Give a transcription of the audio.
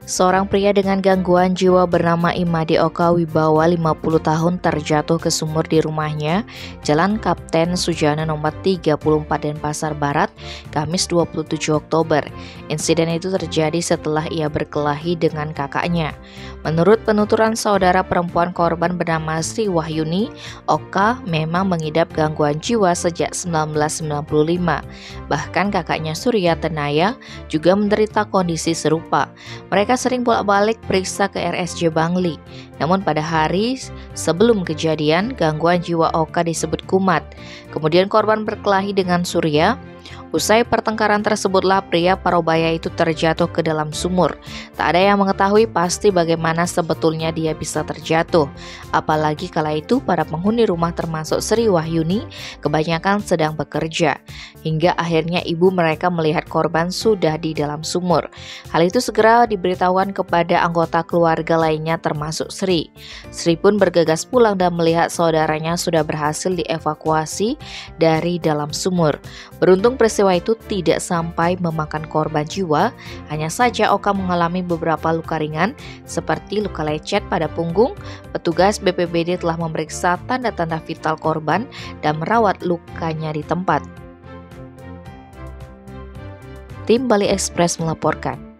Seorang pria dengan gangguan jiwa bernama Imade Oka Wibawa 50 tahun terjatuh ke sumur di rumahnya, Jalan Kapten Sujana nomor 34 Denpasar Barat, Kamis 27 Oktober. Insiden itu terjadi setelah ia berkelahi dengan kakaknya. Menurut penuturan saudara perempuan korban bernama Sri Wahyuni, Oka memang mengidap gangguan jiwa sejak 1995. Bahkan kakaknya Surya Tenaya juga menderita kondisi serupa. Mereka sering bolak-balik periksa ke RSJ Bangli. Namun pada hari sebelum kejadian, gangguan jiwa Oka disebut kumat. Kemudian korban berkelahi dengan Surya. Usai pertengkaran tersebutlah pria Parobaya itu terjatuh ke dalam sumur. Tak ada yang mengetahui pasti bagaimana sebetulnya dia bisa terjatuh. Apalagi kala itu para penghuni rumah termasuk Sri Wahyuni kebanyakan sedang bekerja. Hingga akhirnya ibu mereka melihat korban sudah di dalam sumur. Hal itu segera diberitahukan kepada anggota keluarga lainnya termasuk Sri. Sri pun bergegas pulang dan melihat saudaranya sudah berhasil dievakuasi dari dalam sumur. Beruntung peristiwa itu tidak sampai memakan korban jiwa, hanya saja Oka mengalami beberapa luka ringan seperti luka lecet pada punggung. Petugas BPBD telah memeriksa tanda-tanda vital korban dan merawat lukanya di tempat. Tim Bali Express melaporkan.